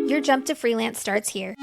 Your jump to freelance starts here.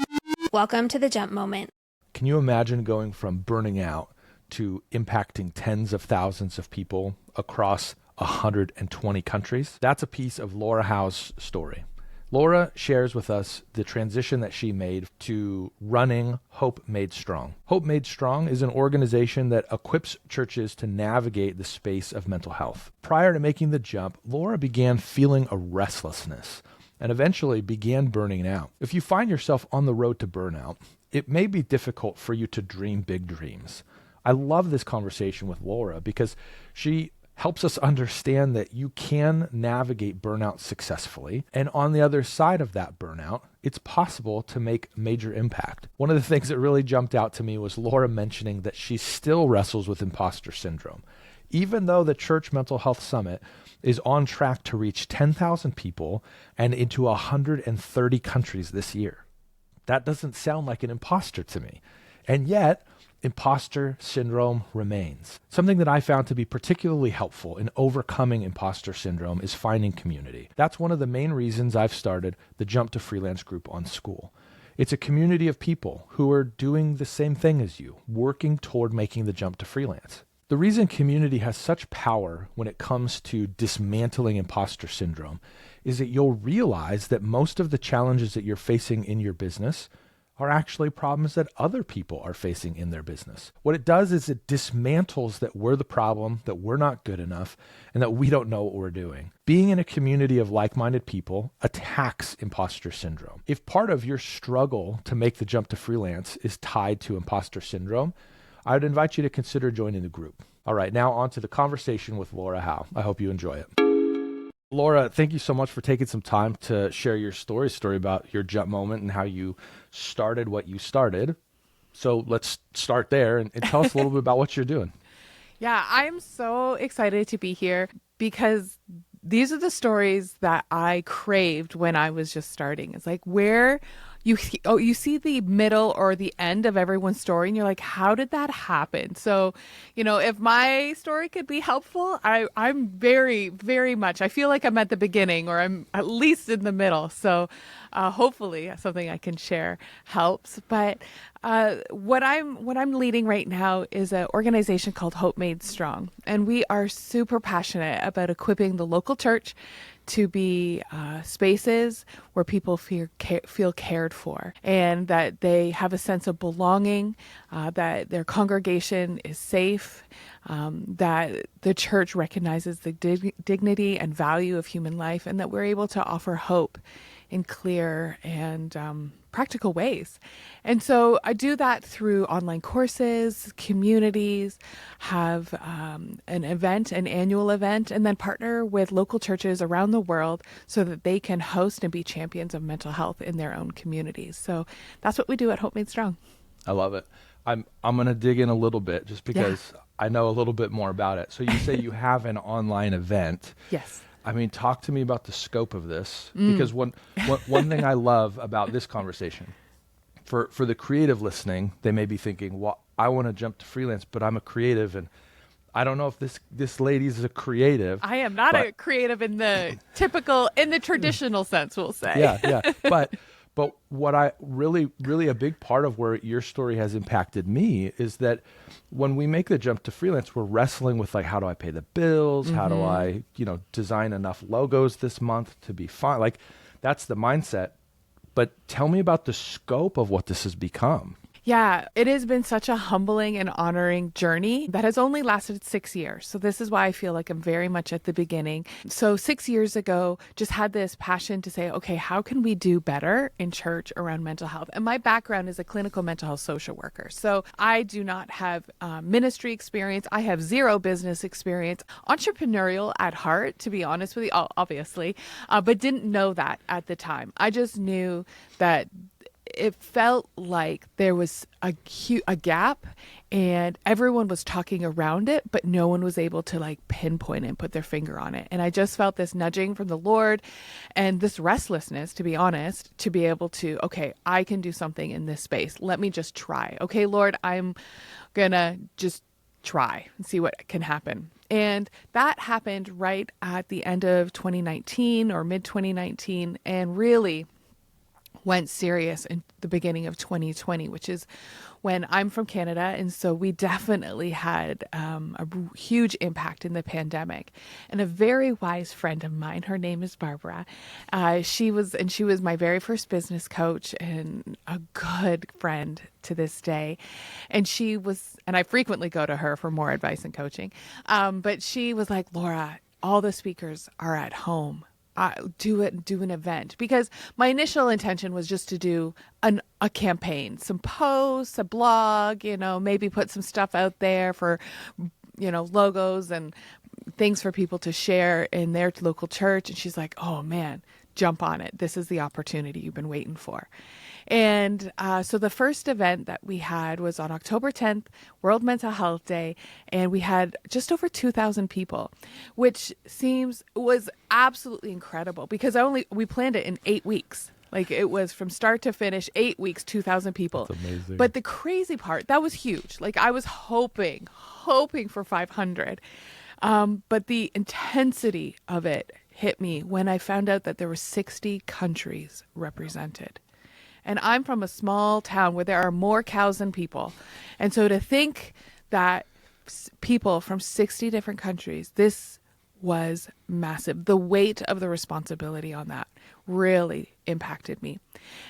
Welcome to the jump moment. Can you imagine going from burning out to impacting tens of thousands of people across 120 countries? That's a piece of Laura Howe's story. Laura shares with us the transition that she made to running Hope Made Strong. Hope Made Strong is an organization that equips churches to navigate the space of mental health. Prior to making the jump, Laura began feeling a restlessness and eventually began burning out. If you find yourself on the road to burnout, it may be difficult for you to dream big dreams. I love this conversation with Laura because she helps us understand that you can navigate burnout successfully. And on the other side of that burnout, it's possible to make major impact. One of the things that really jumped out to me was Laura mentioning that she still wrestles with imposter syndrome. Even though the Church Mental Health Summit is on track to reach 10,000 people and into 130 countries this year. That doesn't sound like an imposter to me. And yet, imposter syndrome remains. Something that I found to be particularly helpful in overcoming imposter syndrome is finding community. That's one of the main reasons I've started the Jump to Freelance group on Skool. It's a community of people who are doing the same thing as you, working toward making the jump to freelance. The reason community has such power when it comes to dismantling imposter syndrome is that you'll realize that most of the challenges that you're facing in your business are actually problems that other people are facing in their business. What it does is it dismantles that we're the problem, that we're not good enough, and that we don't know what we're doing. Being in a community of like-minded people attacks imposter syndrome. If part of your struggle to make the jump to freelance is tied to imposter syndrome, I would invite you to consider joining the group. All right, now on to the conversation with Laura Howe. I hope you enjoy it. Laura, thank you so much for taking some time to share your story about your jump moment and how you started what you started. So let's start there and tell us a little bit about what you're doing. Yeah, I'm so excited to be here because these are the stories that I craved when I was just starting. It's like where you see the middle or the end of everyone's story and you're like, how did that happen? So, if my story could be helpful, I'm very, very much, I feel like I'm at the beginning or I'm at least in the middle. So hopefully something I can share helps. But what I'm leading right now is an organization called Hope Made Strong. And we are super passionate about equipping the local church to be spaces where people feel cared for and that they have a sense of belonging, that their congregation is safe, that the church recognizes the dignity and value of human life, and that we're able to offer hope in clear and practical ways. And so I do that through online courses, communities, have an annual event, and then partner with local churches around the world so that they can host and be champions of mental health in their own communities. So that's what we do at Hope Made Strong. I love it. I'm going to dig in a little bit just because I know a little bit more about it. So you say you have an online event. Yes. I mean, talk to me about the scope of this, because one thing I love about this conversation, for the creative listening, they may be thinking, well, I want to jump to freelance, but I'm a creative, and I don't know if this lady's a creative. I am not a creative in the traditional sense, we'll say. Yeah. But what I really a big part of where your story has impacted me is that when we make the jump to freelance, we're wrestling with like, how do I pay the bills? How do I, design enough logos this month to be fine? Like that's the mindset. But tell me about the scope of what this has become. Yeah, it has been such a humbling and honoring journey that has only lasted 6 years. So this is why I feel like I'm very much at the beginning. So 6 years ago, just had this passion to say, okay, how can we do better in church around mental health? And my background is a clinical mental health social worker. So I do not have ministry experience. I have zero business experience, entrepreneurial at heart, to be honest with you, obviously, but didn't know that at the time. I just knew that it felt like there was a gap and everyone was talking around it, but no one was able to like pinpoint it and put their finger on it. And I just felt this nudging from the Lord and this restlessness, to be honest, to be able to, okay, I can do something in this space. Let me just try. Okay, Lord, I'm gonna just try and see what can happen. And that happened right at the end of 2019 or mid 2019. And really, went serious in the beginning of 2020, which is when I'm from Canada. And so we definitely had a huge impact in the pandemic. And a very wise friend of mine, her name is Barbara. She was my very first business coach and a good friend to this day. And I frequently go to her for more advice and coaching. But she was like, Laura, all the speakers are at home. Do an event, because my initial intention was just to do a campaign, some posts, a blog, maybe put some stuff out there for, logos and things for people to share in their local church. And she's like, oh man, jump on it. This is the opportunity you've been waiting for. And so the first event that we had was on October 10th, World Mental Health Day, and we had just over 2,000 people, which was absolutely incredible because we planned it in 8 weeks. Like it was from start to finish, 8 weeks, 2,000 people. That's amazing. But the crazy part, that was huge. Like I was hoping for 500. But the intensity of it hit me when I found out that there were 60 countries represented. And I'm from a small town where there are more cows than people. And so to think that people from 60 different countries, this was massive. The weight of the responsibility on that really impacted me.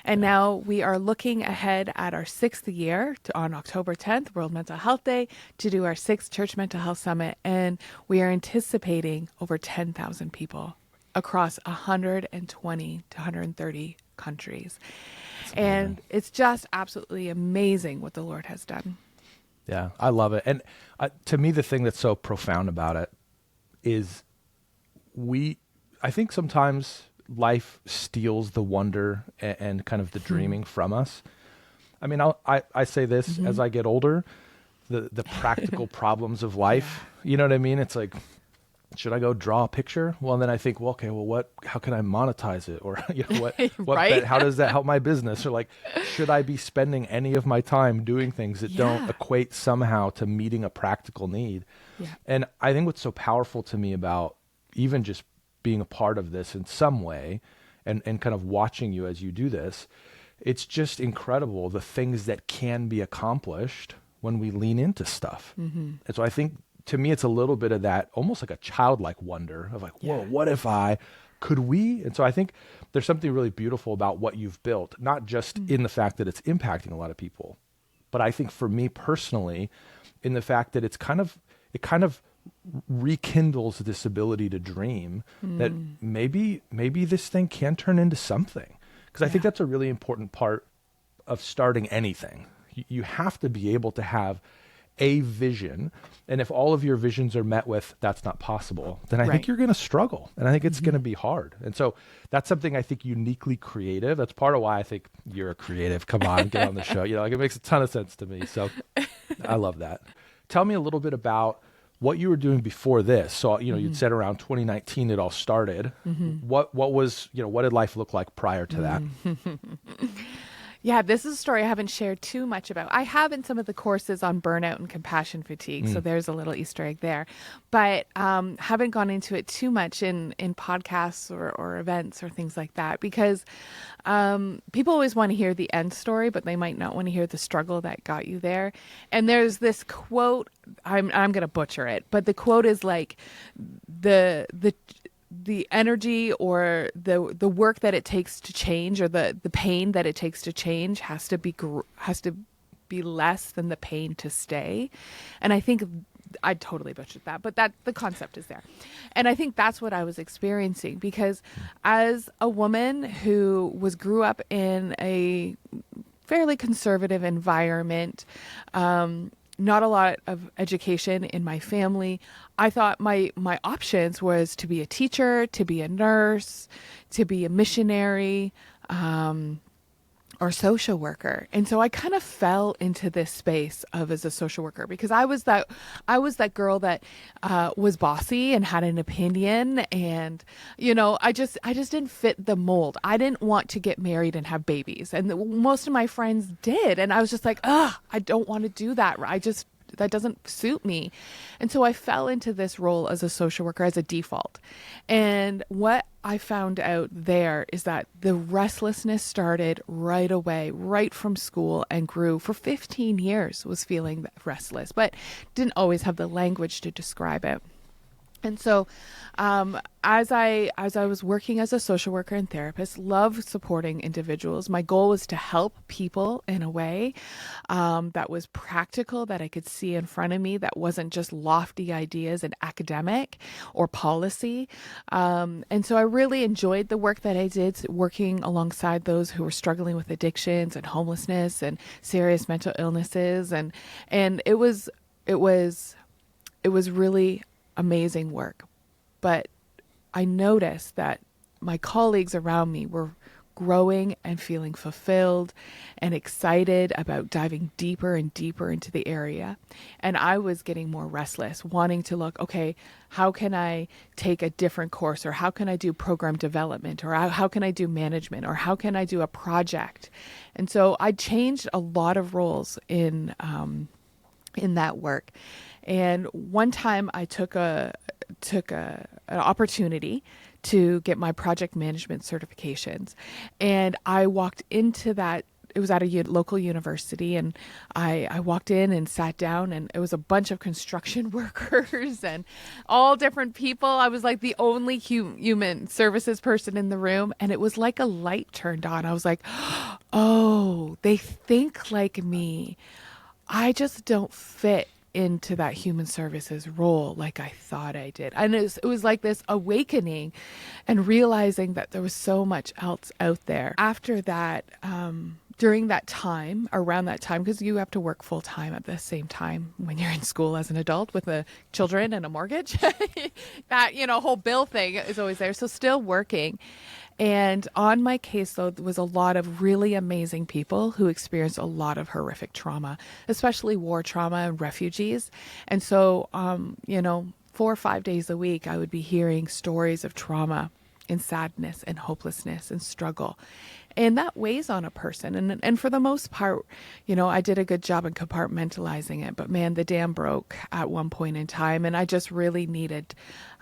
And now we are looking ahead at our 6th year on October 10th, World Mental Health Day, to do our 6th Church Mental Health Summit. And we are anticipating over 10,000 people across 120 to 130 countries. And it's just absolutely amazing what the Lord has done. Yeah, I love it. And to me, the thing that's so profound about it is I think sometimes life steals the wonder and kind of the dreaming from us. I mean, I say this as I get older, the practical problems of life, you know what I mean? It's like, should I go draw a picture? Well, then I think, how can I monetize it? Or Right? how does that help my business? Or like, should I be spending any of my time doing things that don't equate somehow to meeting a practical need? Yeah. And I think what's so powerful to me about even just being a part of this in some way and kind of watching you as you do this, it's just incredible the things that can be accomplished when we lean into stuff. And so I think, to me, it's a little bit of that, almost like a childlike wonder of like, whoa, what if could we? And so I think there's something really beautiful about what you've built, not just in the fact that it's impacting a lot of people, but I think for me personally, in the fact that it kind of rekindles this ability to dream that maybe this thing can turn into something. Because I think that's a really important part of starting anything. You have to be able to have a vision. And if all of your visions are met with, that's not possible, then I think you're going to struggle. And I think it's going to be hard. And so that's something I think uniquely creative. That's part of why I think you're a creative. Come on, get on the show. It makes a ton of sense to me. So I love that. Tell me a little bit about what you were doing before this. So, you'd said around 2019, it all started. What was, what did life look like prior to that? Yeah, this is a story I haven't shared too much about. I have in some of the courses on burnout and compassion fatigue, so there's a little Easter egg there. But haven't gone into it too much in podcasts or events or things like that, because people always want to hear the end story, but they might not want to hear the struggle that got you there. And there's this quote, I'm going to butcher it, but the quote is like, the energy or the work that it takes to change, or the pain that it takes to change has to be less than the pain to stay. And I think I totally butchered that, but that the concept is there. And I think that's what I was experiencing, because as a woman who grew up in a fairly conservative environment, not a lot of education in my family, I thought my options was to be a teacher, to be a nurse, to be a missionary, or social worker. And so I kind of fell into this space as a social worker, because I was that girl that was bossy and had an opinion, and I just didn't fit the mold. I didn't want to get married and have babies, and most of my friends did, and I was just like, I don't want to do that. That doesn't suit me. And so I fell into this role as a social worker as a default. And what I found out there is that the restlessness started right away, right from school, and grew for 15 years, was feeling restless, but didn't always have the language to describe it. And so as I was working as a social worker and therapist, love supporting individuals. My goal was to help people in a way that was practical, that I could see in front of me, that wasn't just lofty ideas and academic or policy. And so I really enjoyed the work that I did, working alongside those who were struggling with addictions and homelessness and serious mental illnesses. And it was really amazing work. But I noticed that my colleagues around me were growing and feeling fulfilled and excited about diving deeper and deeper into the area. And I was getting more restless, wanting to look, okay, how can I take a different course, or how can I do program development, or how can I do management, or how can I do a project? And so I changed a lot of roles in that work. And one time I took an opportunity to get my project management certifications. And I walked into that. It was at a local university, and I walked in and sat down, and it was a bunch of construction workers and all different people. I was like the only human services person in the room, and it was like a light turned on. I was like, oh, they think like me. I just don't fit into that human services role like I thought I did. And it was like this awakening and realizing that there was so much else out there. After that, during that time, around that time, because you have to work full time at the same time when you're in school as an adult with children and a mortgage, that, whole bill thing is always there. So still working. And on my caseload was a lot of really amazing people who experienced a lot of horrific trauma, especially war trauma and refugees. And so, 4 or 5 days a week, I would be hearing stories of trauma and sadness and hopelessness and struggle. And that weighs on a person. And for the most part, I did a good job in compartmentalizing it. But man, the dam broke at one point in time, and I just really needed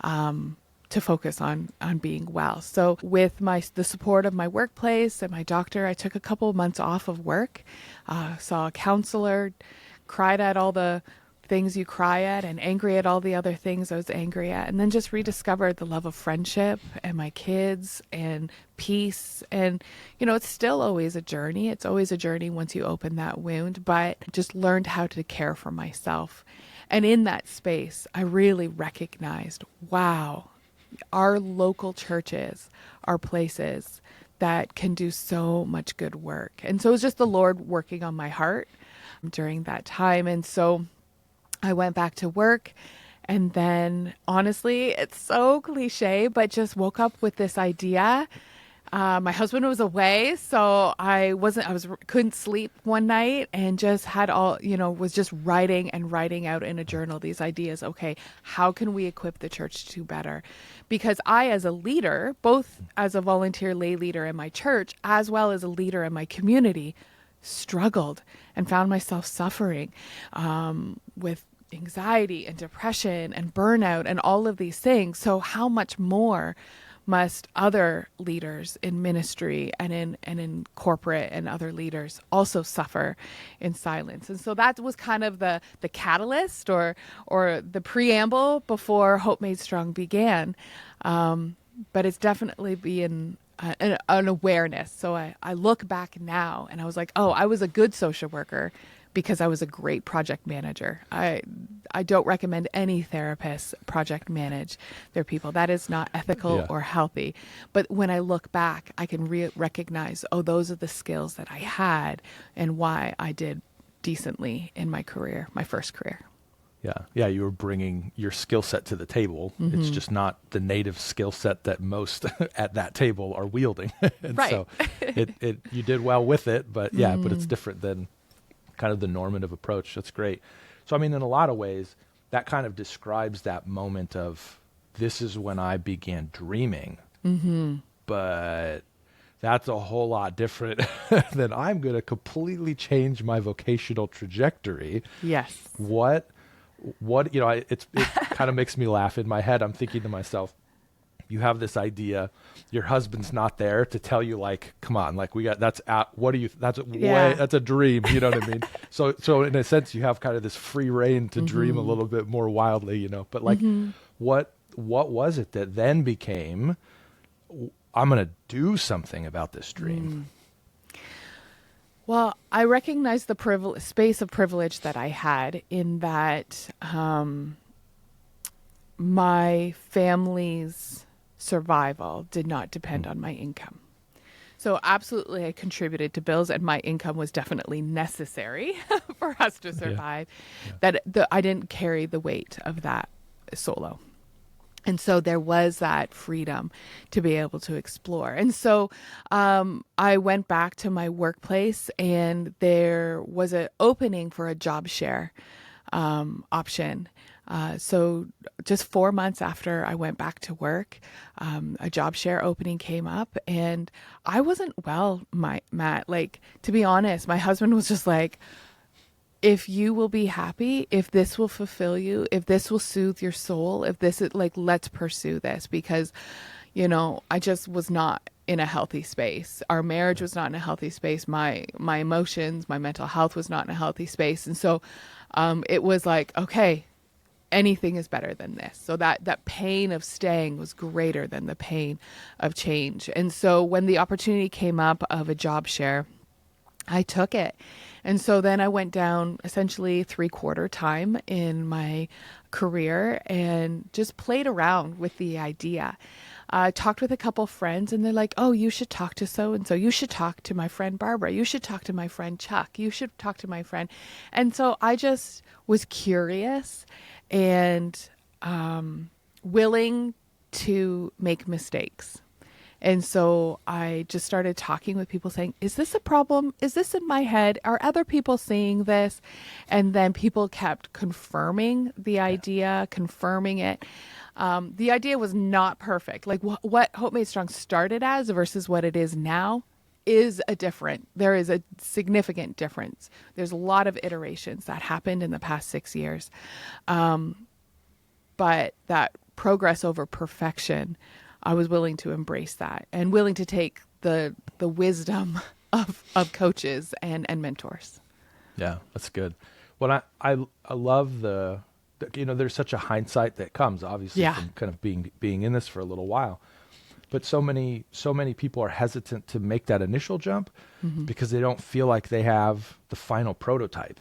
to focus on being well. So with the support of my workplace and my doctor, I took a couple of months off of work, saw a counselor, cried at all the things you cry at, and angry at all the other things I was angry at, and then just rediscovered the love of friendship and my kids and peace. And, it's still always a journey. It's always a journey once you open that wound, but just learned how to care for myself. And in that space, I really recognized, wow, our local churches are places that can do so much good work. And so it was just the Lord working on my heart during that time. And so I went back to work, and then honestly, it's so cliche, but just woke up with this idea. My husband was away, so couldn't sleep one night, and just had was just writing out in a journal these ideas. Okay, how can we equip the church to do better? Because I, as a leader, both as a volunteer lay leader in my church, as well as a leader in my community, struggled and found myself suffering with anxiety and depression and burnout and all of these things. So how much more must other leaders in ministry and in corporate and other leaders also suffer in silence? And so that was kind of the catalyst or the preamble before Hope Made Strong began. But it's definitely been an awareness. So I look back now and I was like, oh, I was a good social worker because I was a great project manager. I don't recommend any therapists project manage their people. That is not ethical or healthy. But when I look back, I can recognize, oh, those are the skills that I had and why I did decently in my career, my first career. Yeah, you were bringing your skill set to the table. Mm-hmm. It's just not the native skill set that most at that table are wielding. And right. So you did well with it, but but it's different than kind of the normative approach. That's great. So, in a lot of ways, that kind of describes that moment of, this is when I began dreaming, but that's a whole lot different than I'm going to completely change my vocational trajectory. Yes. What, it kind of makes me laugh in my head. I'm thinking to myself, You have this idea, your husband's not there to tell you like, come on, like that's a dream, you know what I mean? So in a sense you have kind of this free reign to dream a little bit more wildly, you know, but like what was it that then became, I'm going to do something about this dream? Well, I recognize the space of privilege that I had in that my family's survival did not depend on my income. So absolutely I contributed to bills, and my income was definitely necessary for us to survive. I didn't carry the weight of that solo. And so there was that freedom to be able to explore. And so I went back to my workplace, and there was an opening for a job share option. So just 4 months after I went back to work, a job share opening came up, and I wasn't well, Matt. Like, to be honest, my husband was just like, if you will be happy, if this will fulfill you, if this will soothe your soul, if this is like, let's pursue this, because, you know, I just was not in a healthy space. Our marriage was not in a healthy space. My emotions, my mental health was not in a healthy space. And so it was like, okay, anything is better than this. So that pain of staying was greater than the pain of change. And so when the opportunity came up of a job share, I took it. And so then I went down essentially 3/4 time in my career and just played around with the idea. I talked with a couple friends, and they're like, oh, you should talk to so-and-so. You should talk to my friend Barbara. You should talk to my friend Chuck. You should talk to my friend. And so I just was curious and willing to make mistakes. And so I just started talking with people saying, is this a problem? Is this in my head? Are other people seeing this? And then people kept confirming the idea, confirming it. The idea was not perfect. Like what Hope Made Strong started as versus what it is now is there is a significant difference. There's a lot of iterations that happened in the past 6 years. But that progress over perfection, I was willing to embrace that and willing to take the wisdom of coaches and mentors. Yeah, that's good. Well, I love there's such a hindsight that comes obviously from kind of being in this for a little while, but so many people are hesitant to make that initial jump because they don't feel like they have the final prototype.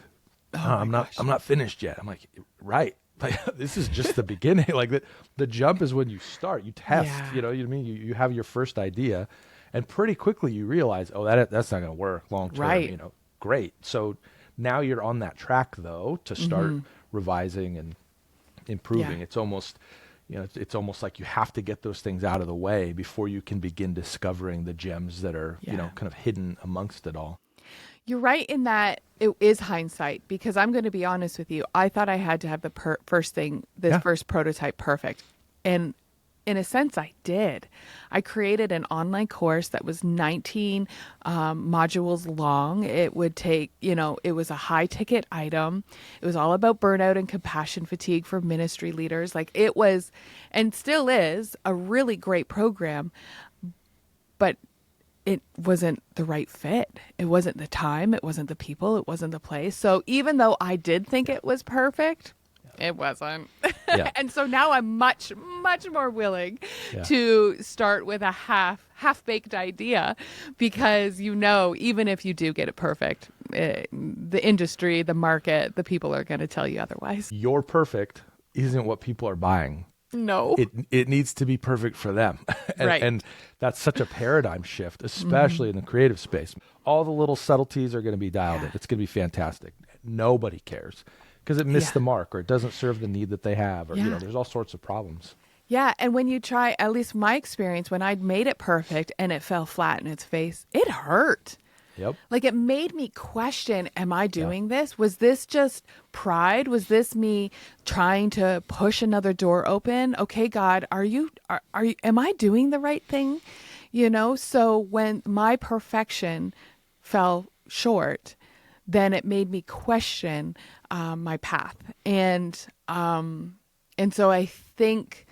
I'm not finished yet. I'm like, right. Like, this is just the beginning. Like the jump is when you start, you test, you know what I mean? You have your first idea, and pretty quickly you realize, oh, that's not going to work long term, right. You know, great. So now you're on that track though, to start revising and improving. It's almost, it's almost like you have to get those things out of the way before you can begin discovering the gems that are, kind of hidden amongst it all. You're right in that it is hindsight, because I'm going to be honest with you. I thought I had to have the first prototype perfect. And in a sense, I did. I created an online course that was 19 modules long. It would take, it was a high ticket item. It was all about burnout and compassion fatigue for ministry leaders. Like, it was, and still is, a really great program, but it wasn't the right fit. It wasn't the time. It wasn't the people. It wasn't the place. So even though I did think it was perfect, it wasn't. And so now I'm much, much more willing to start with a half-baked idea, because, even if you do get it perfect, the industry, the market, the people are going to tell you otherwise. Your perfect isn't what people are buying. No. It needs to be perfect for them. Right. And that's such a paradigm shift, especially in the creative space. All the little subtleties are going to be dialed in. It's going to be fantastic. Nobody cares because it missed the mark, or it doesn't serve the need that they have, or there's all sorts of problems. Yeah, and when you try, at least my experience, when I'd made it perfect and it fell flat in its face, it hurt. Yep. Like, it made me question, am I doing this? Was this just pride? Was this me trying to push another door open? Okay, God, am I doing the right thing? So when my perfection fell short, then it made me question my path. And so I think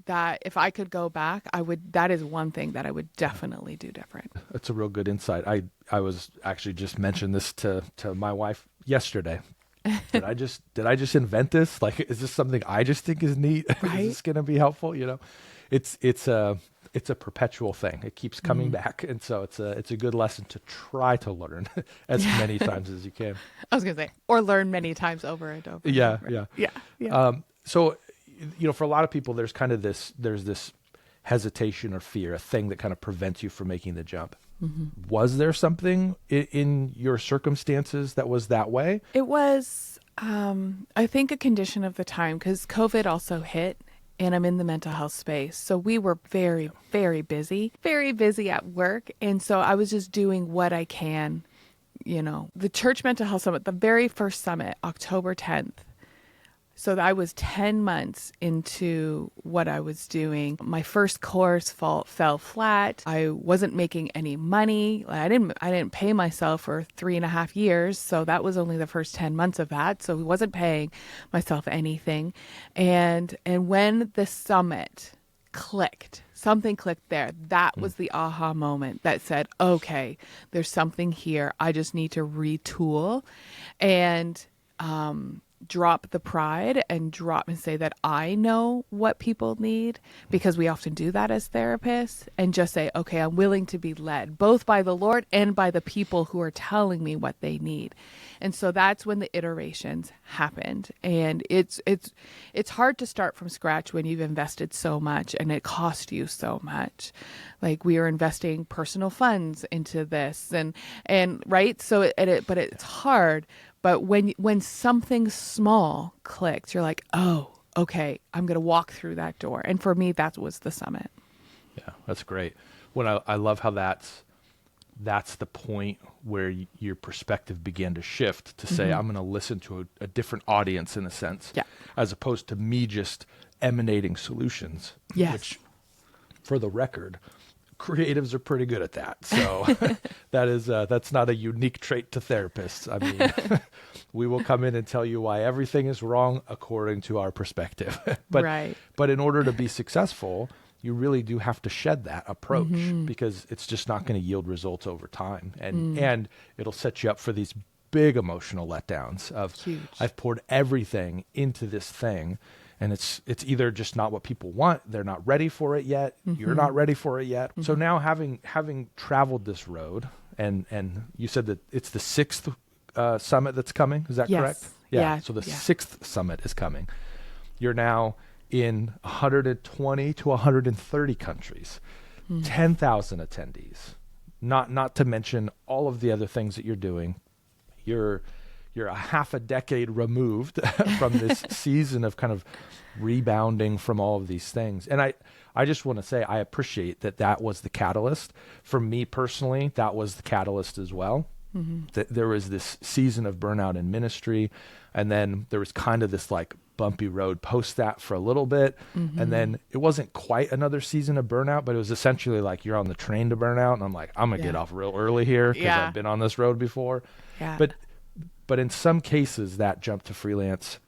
that if I could go back, that is one thing that I would definitely do different. That's a real good insight. I was actually just mentioned this to my wife yesterday. Did I just invent this? Like, is this something I just think is neat? Right? Is this going to be helpful? It's a perpetual thing. It keeps coming back. And so it's a good lesson to try to learn as many times as you can. I was going to say, or learn many times over and over. Yeah. And over. Yeah. Yeah. So, for a lot of people, there's this hesitation or fear, a thing that kind of prevents you from making the jump. Mm-hmm. Was there something in your circumstances that was that way? It was, I think, a condition of the time, because COVID also hit, and I'm in the mental health space. So we were very, very busy at work. And so I was just doing what I can, The Church Mental Health Summit, the very first summit, October 10th. So I was 10 months into what I was doing. My first course fell flat. I wasn't making any money. I didn't pay myself for 3.5 years. So that was only the first 10 months of that. So I wasn't paying myself anything. And when the summit clicked, something clicked there. That was the aha moment that said, okay, there's something here. I just need to retool and, drop the pride and say that I know what people need, because we often do that as therapists, and just say, okay, I'm willing to be led both by the Lord and by the people who are telling me what they need. And so that's when the iterations happened. And it's hard to start from scratch when you've invested so much and it cost you so much. Like, we are investing personal funds into this and right. So but it's hard. But when something small clicks, you're like, oh, okay, I'm going to walk through that door. And for me, that was the summit. Yeah, that's great. I love how that's the point where your perspective began to shift to say, I'm going to listen to a different audience, in a sense, as opposed to me just emanating solutions. Yes. Which, for the record, creatives are pretty good at that. So that's not a unique trait to therapists. I mean, we will come in and tell you why everything is wrong according to our perspective. But in order to be successful, you really do have to shed that approach, because it's just not going to yield results over time. And it'll set you up for these big emotional letdowns of, Huge. I've poured everything into this thing, and it's either just not what people want, they're not ready for it yet, you're not ready for it yet. So now having traveled this road, and you said that it's the 6th summit that's coming, is that correct? Yeah. So the 6th summit is coming. You're now in 120 to 130 countries, 10,000 attendees, not to mention all of the other things that you're doing. You're a half a decade removed from this season of kind of rebounding from all of these things. And I just want to say, I appreciate that was the catalyst. For me personally, that was the catalyst as well. That there was this season of burnout in ministry, and then there was kind of this like bumpy road post that for a little bit. And then it wasn't quite another season of burnout, but it was essentially like you're on the train to burnout. And I'm like, I'm going to get off real early here because I've been on this road before. Yeah. But in some cases, that jump to freelance,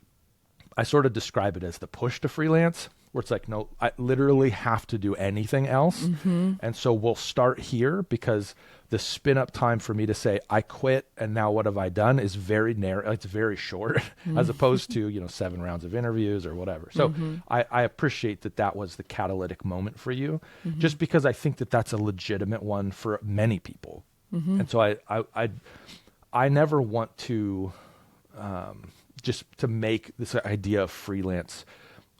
I sort of describe it as the push to freelance, where it's like, no, I literally have to do anything else. And so we'll start here, because the spin up time for me to say, I quit, and now what have I done, is very narrow. It's very short, as opposed to, 7 rounds of interviews or whatever. So I appreciate that was the catalytic moment for you, just because I think that that's a legitimate one for many people. And so I never want to just to make this idea of freelance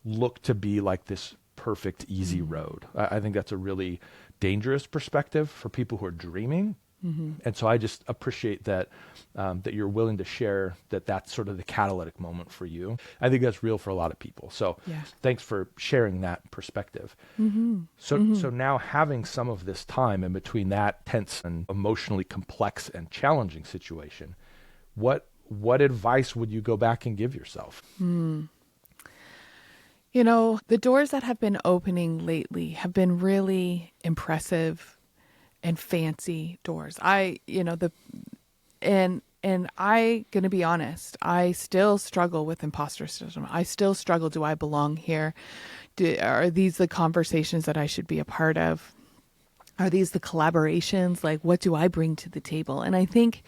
look to be like this perfect, easy road. I think that's a really dangerous perspective for people who are dreaming. And so I just appreciate that you're willing to share that's sort of the catalytic moment for you. I think that's real for a lot of people. So thanks for sharing that perspective. So now, having some of this time in between that tense and emotionally complex and challenging situation, what advice would you go back and give yourself? The doors that have been opening lately have been really impressive and fancy doors. And And I gonna be honest, I still struggle with imposter syndrome. I still struggle. Do I belong here? Are these the conversations that I should be a part of? Are these the collaborations? Like, what do I bring to the table? And I think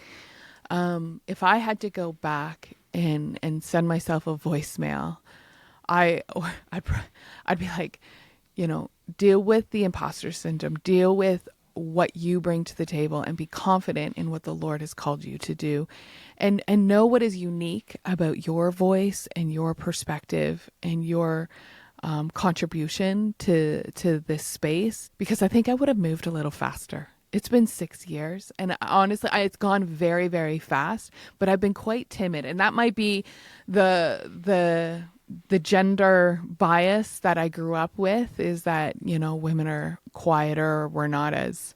if I had to go back and send myself a voicemail, I'd be like, deal with the imposter syndrome, deal with what you bring to the table, and be confident in what the Lord has called you to do, and know what is unique about your voice and your perspective and your contribution to this space, because I think I would have moved a little faster. It's been 6 years, and honestly, it's gone very, very fast, but I've been quite timid, and that might be the gender bias that I grew up with, is that, women are quieter, we're not as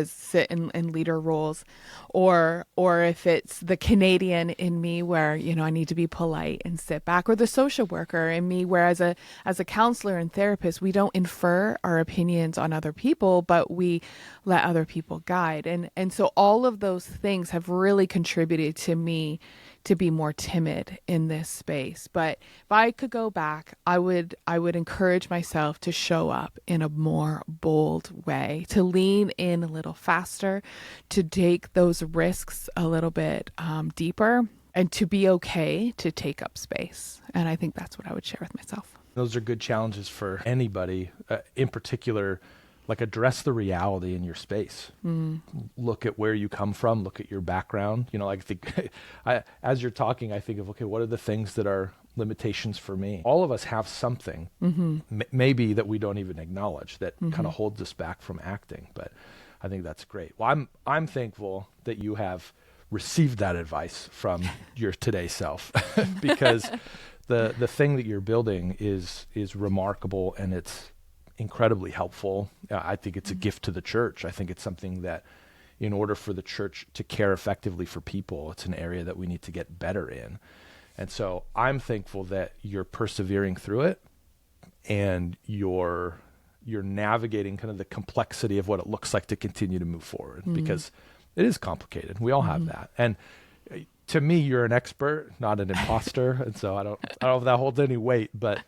sit in leader roles, or if it's the Canadian in me where, I need to be polite and sit back, or the social worker in me where as a counselor and therapist, we don't infer our opinions on other people, but we let other people guide. And so all of those things have really contributed to me to be more timid in this space. But if I could go back, I would encourage myself to show up in a more bold way, to lean in a little faster, to take those risks a little bit deeper, and to be okay to take up space. And I think that's what I would share with myself. Those are good challenges for anybody, in particular. Like, address the reality in your space. Look at where you come from. Look at your background. I think as you're talking, I think of, okay, what are the things that are limitations for me? All of us have something, maybe that we don't even acknowledge, that kind of holds us back from acting. But I think that's great. Well, I'm thankful that you have received that advice from your today self, because the thing that you're building is remarkable, and it's incredibly helpful. I think it's a gift to the church. I think it's something that, in order for the church to care effectively for people, it's an area that we need to get better in. And so I'm thankful that you're persevering through it, and you're navigating kind of the complexity of what it looks like to continue to move forward, because it is complicated. We all have that. And to me, you're an expert, not an imposter. And so I don't know if that holds any weight, but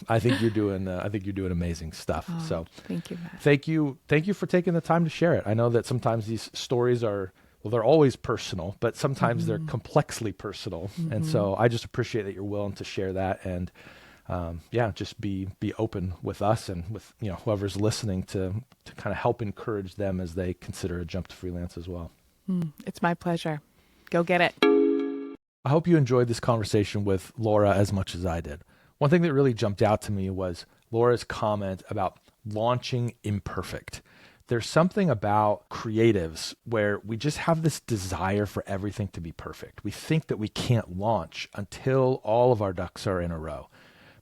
I think you're doing amazing stuff. So thank you, Matt. Thank you for taking the time to share it. I know that sometimes these stories are, well, they're always personal, but sometimes they're complexly personal. And so I just appreciate that you're willing to share that, and just be open with us and with, whoever's listening, to kind of help encourage them as they consider a jump to freelance as well. It's my pleasure. Go get it. I hope you enjoyed this conversation with Laura as much as I did. One thing that really jumped out to me was Laura's comment about launching imperfect. There's something about creatives where we just have this desire for everything to be perfect. We think that we can't launch until all of our ducks are in a row.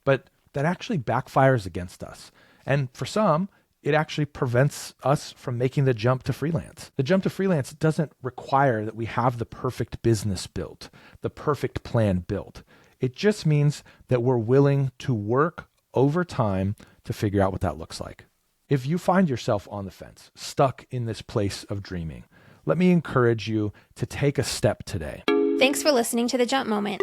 But that actually backfires against us. And for some, it actually prevents us from making the jump to freelance. The jump to freelance doesn't require that we have the perfect business built, the perfect plan built. It just means that we're willing to work over time to figure out what that looks like. If you find yourself on the fence, stuck in this place of dreaming, let me encourage you to take a step today. Thanks for listening to The Jump Moment.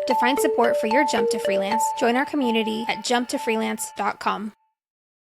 To find support for your jump to freelance, join our community at jumptofreelance.com.